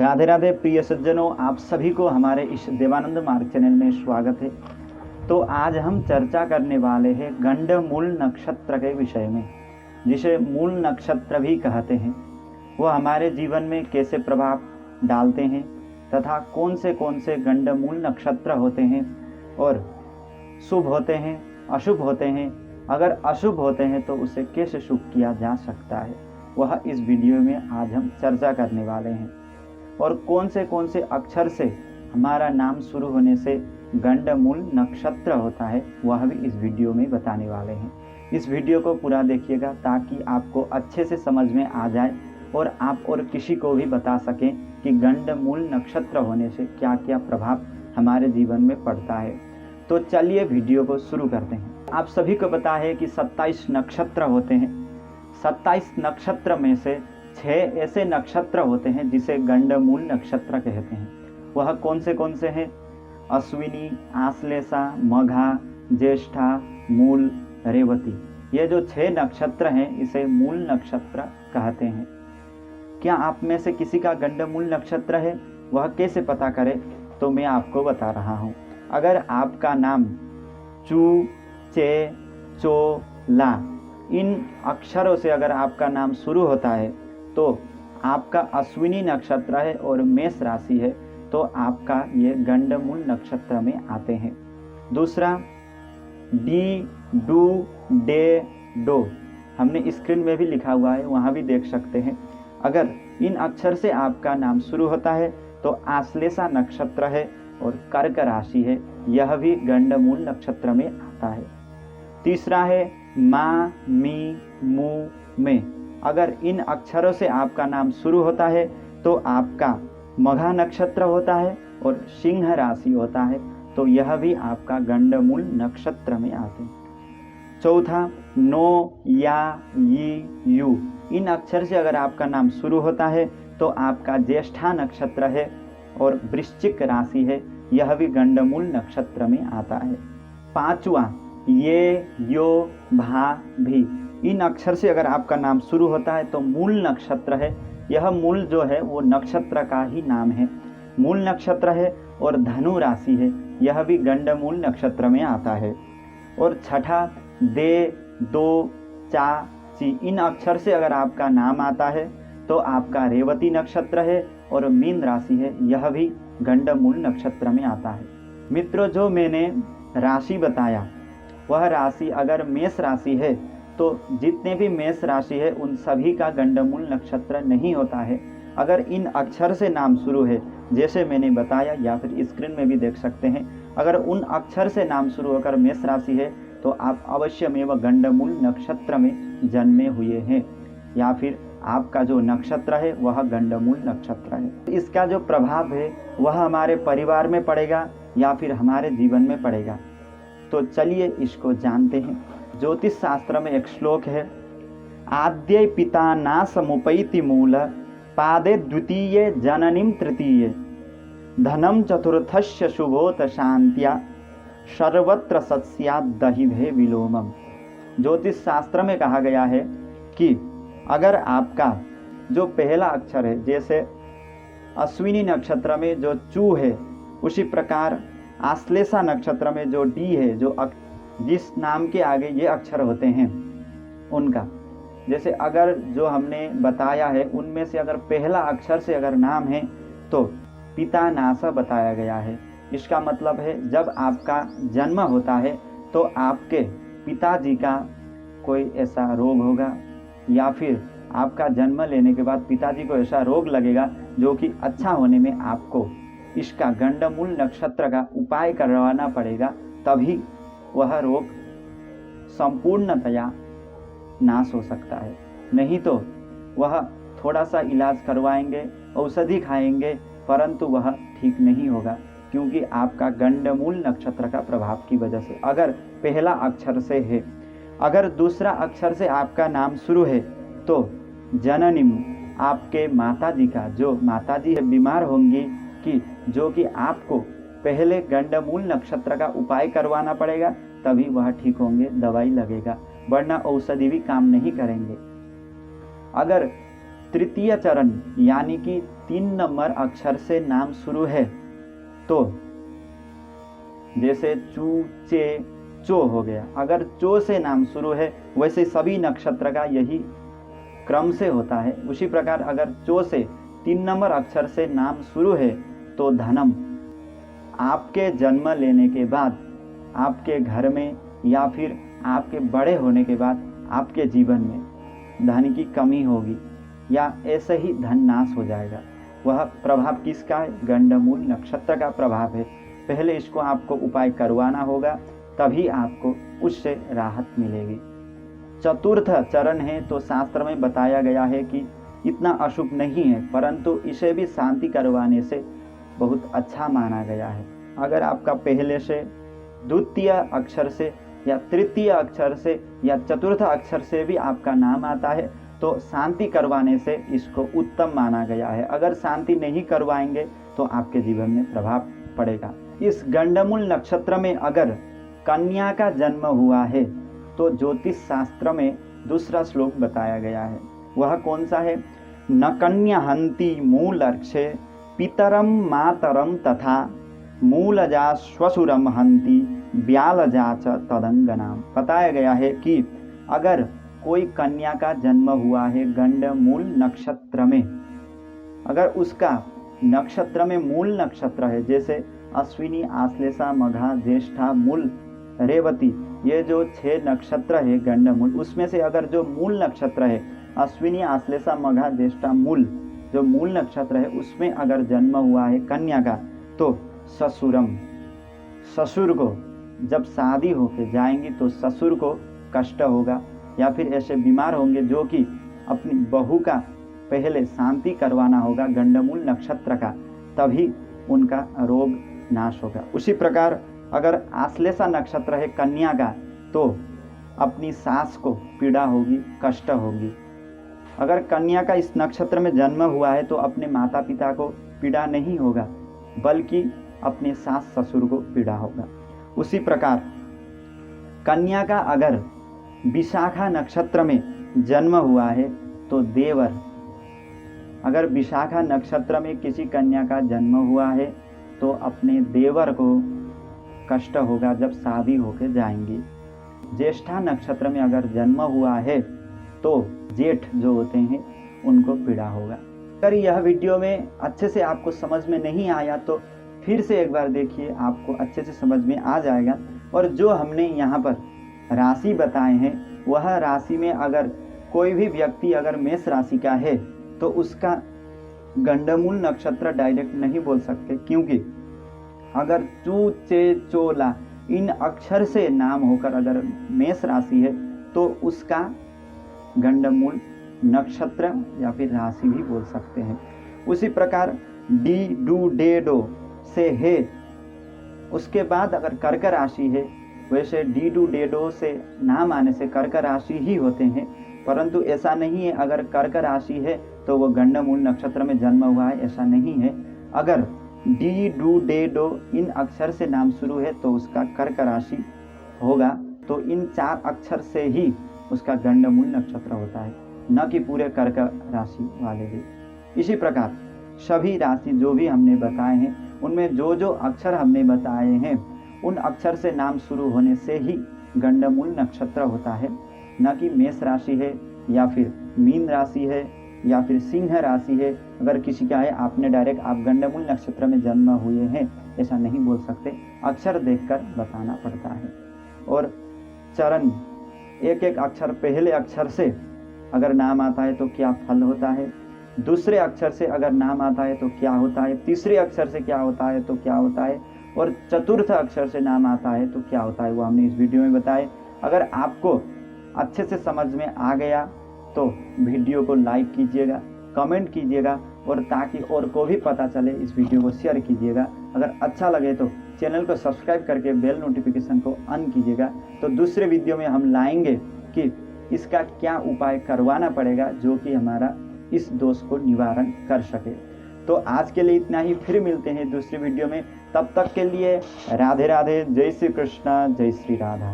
राधे राधे प्रिय सज्जनों, आप सभी को हमारे इस देवानंद मार्ग चैनल में स्वागत है। तो आज हम चर्चा करने वाले हैं गंडमूल नक्षत्र के विषय में, जिसे मूल नक्षत्र भी कहते हैं। वह हमारे जीवन में कैसे प्रभाव डालते हैं तथा कौन से गंडमूल नक्षत्र होते हैं और शुभ होते हैं, अशुभ होते हैं। अगर अशुभ होते हैं तो उसे कैसे शुभ किया जा सकता है, वह इस वीडियो में आज हम चर्चा करने वाले हैं। और कौन से अक्षर से हमारा नाम शुरू होने से गंडमूल नक्षत्र होता है, वह भी इस वीडियो में बताने वाले हैं। इस वीडियो को पूरा देखिएगा ताकि आपको अच्छे से समझ में आ जाए और आप और किसी को भी बता सकें कि गंडमूल नक्षत्र होने से क्या क्या प्रभाव हमारे जीवन में पड़ता है। तो चलिए वीडियो को शुरू करते हैं। आप सभी को पता है कि 27 नक्षत्र होते हैं। 27 नक्षत्र में से 6 ऐसे नक्षत्र होते हैं जिसे गंडमूल नक्षत्र कहते हैं। वह कौन से हैं? अश्विनी, आश्लेषा, मघा, ज्येष्ठा, मूल, रेवती। ये जो 6 नक्षत्र हैं इसे मूल नक्षत्र कहते हैं। क्या आप में से किसी का गंडमूल नक्षत्र है? वह कैसे पता करें? तो मैं आपको बता रहा हूँ। अगर आपका नाम चू, चे, चो, ला इन अक्षरों से अगर आपका नाम शुरू होता है तो आपका अश्विनी नक्षत्र है और मेष राशि है, तो आपका ये गंडमूल नक्षत्र में आते हैं। दूसरा, डी, डू, डे, डो, हमने स्क्रीन में भी लिखा हुआ है, वहाँ भी देख सकते हैं। अगर इन अक्षर से आपका नाम शुरू होता है तो आश्लेषा नक्षत्र है और कर्क राशि है, यह भी गंडमूल नक्षत्र में आता है। तीसरा है मा, मी, मू, में। अगर इन अक्षरों से आपका नाम शुरू होता है तो आपका मघा नक्षत्र होता है और सिंह राशि होता है, तो यह भी आपका गंडमूल नक्षत्र में आते हैं। चौथा, नो, या, यी, यू, इन अक्षर से अगर आपका नाम शुरू होता है तो आपका ज्येष्ठा नक्षत्र है और वृश्चिक राशि है, यह भी गंडमूल नक्षत्र में आता है। पांचवा, ये, यो, भा, भी, इन अक्षर से अगर आपका नाम शुरू होता है तो मूल नक्षत्र है। यह मूल जो है वो नक्षत्र का ही नाम है, मूल नक्षत्र है और धनु राशि है, यह भी गंडमूल नक्षत्र में आता है। और छठा, दे, दो, चा, ची, इन अक्षर से अगर आपका नाम आता है तो आपका रेवती नक्षत्र है और मीन राशि है, यह भी गंडमूल नक्षत्र में आता है। मित्रों, जो मैंने राशि बताया वह राशि अगर मेष राशि है तो जितने भी मेष राशि है उन सभी का गंडमूल नक्षत्र नहीं होता है। अगर इन अक्षर से नाम शुरू है, जैसे मैंने बताया या फिर स्क्रीन में भी देख सकते हैं, अगर उन अक्षर से नाम शुरू होकर मेष राशि है तो आप अवश्य में वह गंडमूल नक्षत्र में जन्मे हुए हैं या फिर आपका जो नक्षत्र है वह गंडमूल नक्षत्र है। इसका जो प्रभाव है वह हमारे परिवार में पड़ेगा या फिर हमारे जीवन में पड़ेगा। तो चलिए इसको जानते हैं। ज्योतिष शास्त्र में एक श्लोक है, आद्य पिता ना समुपैति मूल, पादे द्वितीय जननीम तृतीय, धनम चतुर्थस्य शुभोत शांत्या, सर्वत्र सत्स्यात् दहिभे विलोमम। ज्योतिष शास्त्र में कहा गया है कि अगर आपका जो पहला अक्षर है, जैसे अश्विनी नक्षत्र में जो चू है, उसी प्रकार आश्लेषा नक्षत्र में जो डी है, जो जिस नाम के आगे ये अक्षर होते हैं उनका, जैसे अगर जो हमने बताया है उनमें से अगर पहला अक्षर से अगर नाम है तो पिता नासा बताया गया है। इसका मतलब है जब आपका जन्म होता है तो आपके पिताजी का कोई ऐसा रोग होगा या फिर आपका जन्म लेने के बाद पिताजी को ऐसा रोग लगेगा जो कि अच्छा होने में आपको इसका गंडमूल नक्षत्र का उपाय करवाना पड़ेगा, तभी वह रोग संपूर्णतया नाश हो सकता है। नहीं तो वह थोड़ा सा इलाज करवाएंगे, औषधि खाएंगे, परंतु वह ठीक नहीं होगा, क्योंकि आपका गंडमूल नक्षत्र का प्रभाव की वजह से अगर पहला अक्षर से है। अगर दूसरा अक्षर से आपका नाम शुरू है तो जननीम, आपके माताजी का, जो माताजी बीमार होंगी कि जो कि आपको पहले गंडमूल नक्षत्र का उपाय करवाना पड़ेगा, तभी वह ठीक होंगे, दवाई लगेगा, वरना औषधि भी काम नहीं करेंगे। अगर तृतीय चरण यानी कि 3 नंबर अक्षर से नाम शुरू है तो जैसे चू, चे, चो हो गया, अगर चो से नाम शुरू है वैसे सभी नक्षत्र का यही क्रम से होता है। उसी प्रकार अगर चो से 3 नंबर अक्षर से नाम शुरू है तो धनम, आपके जन्म लेने के बाद आपके घर में या फिर आपके बड़े होने के बाद आपके जीवन में धन की कमी होगी या ऐसे ही धन नाश हो जाएगा। वह प्रभाव किसका है? गंडमूल नक्षत्र का प्रभाव है। पहले इसको आपको उपाय करवाना होगा, तभी आपको उससे राहत मिलेगी। चतुर्थ चरण है तो शास्त्र में बताया गया है कि इतना अशुभ नहीं है, परंतु इसे भी शांति करवाने से बहुत अच्छा माना गया है। अगर आपका पहले से द्वितीय अक्षर से या तृतीय अक्षर से या चतुर्थ अक्षर से भी आपका नाम आता है तो शांति करवाने से इसको उत्तम माना गया है। अगर शांति नहीं करवाएंगे तो आपके जीवन में प्रभाव पड़ेगा। इस गंडमूल नक्षत्र में अगर कन्या का जन्म हुआ है तो ज्योतिष शास्त्र में दूसरा श्लोक बताया गया है। वह कौन सा है? न कन्या हंति मूलर्क्षे पितरम मातरम तथा मूलजा श्वशुरम हंति ब्यालजा च तदंगनाम। बताया गया है कि अगर कोई कन्या का जन्म हुआ है गंडमूल नक्षत्र में, अगर उसका नक्षत्र में मूल नक्षत्र है, जैसे अश्विनी, आश्लेषा, मघा, ज्येष्ठा, मूल, रेवती, ये जो 6 नक्षत्र है गंडमूल, उसमें से अगर जो मूल नक्षत्र है अश्विनी, आश्लेषा, मघा, ज्येष्ठा, मूल, जो मूल नक्षत्र है उसमें अगर जन्म हुआ है कन्या का तो ससुरम, ससुर को जब शादी होके जाएंगी तो ससुर को कष्ट होगा या फिर ऐसे बीमार होंगे जो कि अपनी बहू का पहले शांति करवाना होगा गंडमूल नक्षत्र का, तभी उनका रोग नाश होगा। उसी प्रकार अगर आश्लेषा नक्षत्र है कन्या का तो अपनी सास को पीड़ा होगी, कष्ट होगी। अगर कन्या का इस नक्षत्र में जन्म हुआ है तो अपने माता पिता को पीड़ा नहीं होगा बल्कि अपने सास ससुर को पीड़ा होगा। उसी प्रकार कन्या का अगर विशाखा नक्षत्र में जन्म हुआ है तो देवर, अगर विशाखा नक्षत्र में किसी कन्या का जन्म हुआ है तो अपने देवर को कष्ट होगा जब शादी होके जाएंगी। ज्येष्ठा नक्षत्र में अगर जन्म हुआ है तो जेठ जो होते हैं उनको पीड़ा होगा। अगर यह वीडियो में अच्छे से आपको समझ में नहीं आया तो फिर से एक बार देखिए, आपको अच्छे से समझ में आ जाएगा। और जो हमने यहाँ पर राशि बताए हैं वह राशि में अगर कोई भी व्यक्ति अगर मेष राशि का है तो उसका गंडमूल नक्षत्र डायरेक्ट नहीं बोल सकते, क्योंकि अगर चू, चे, चोला इन अक्षर से नाम होकर अगर मेष राशि है तो उसका गंडमूल नक्षत्र या फिर राशि भी बोल सकते हैं। उसी प्रकार डी, डू, डे, डो से है, उसके बाद अगर कर्क राशि है, वैसे डी, डू, डे, डो से नाम आने से कर्क राशि ही होते हैं, परंतु ऐसा नहीं है अगर कर्क राशि है तो वो गंडमूल नक्षत्र में जन्म हुआ है, ऐसा नहीं है। अगर डी, डू, डे, डो इन अक्षर से नाम शुरू है तो उसका कर्क राशि होगा, तो इन 4 अक्षर से ही उसका गंडमूल नक्षत्र होता है, न कि पूरे कर्क राशि वाले भी। इसी प्रकार सभी राशि जो भी हमने बताए हैं उनमें जो जो अक्षर हमने बताए हैं उन अक्षर से नाम शुरू होने से ही गंडमूल नक्षत्र होता है, न कि मेष राशि है या फिर मीन राशि है या फिर सिंह राशि है। अगर किसी का है आपने डायरेक्ट आप गंडमूल नक्षत्र में जन्म हुए हैं ऐसा नहीं बोल सकते, अक्षर देखकर बताना पड़ता है। और चरण एक एक अक्षर, पहले अक्षर से अगर नाम आता है तो क्या फल होता है, दूसरे अक्षर से अगर नाम आता है तो क्या होता है, तीसरे अक्षर से क्या होता है तो क्या होता है, और चतुर्थ अक्षर से नाम आता है तो क्या होता है, वो हमने इस वीडियो में बताए। अगर आपको अच्छे से समझ में आ गया तो वीडियो को लाइक कीजिएगा, कमेंट कीजिएगा, और ताकि और को भी पता चले इस वीडियो को शेयर कीजिएगा। अगर अच्छा लगे तो चैनल को सब्सक्राइब करके बेल नोटिफिकेशन को ऑन कीजिएगा। तो दूसरे वीडियो में हम लाएंगे कि इसका क्या उपाय करवाना पड़ेगा जो कि हमारा इस दोष को निवारण कर सके। तो आज के लिए इतना ही, फिर मिलते हैं दूसरी वीडियो में। तब तक के लिए राधे राधे, जय श्री कृष्ण, जय श्री राधा।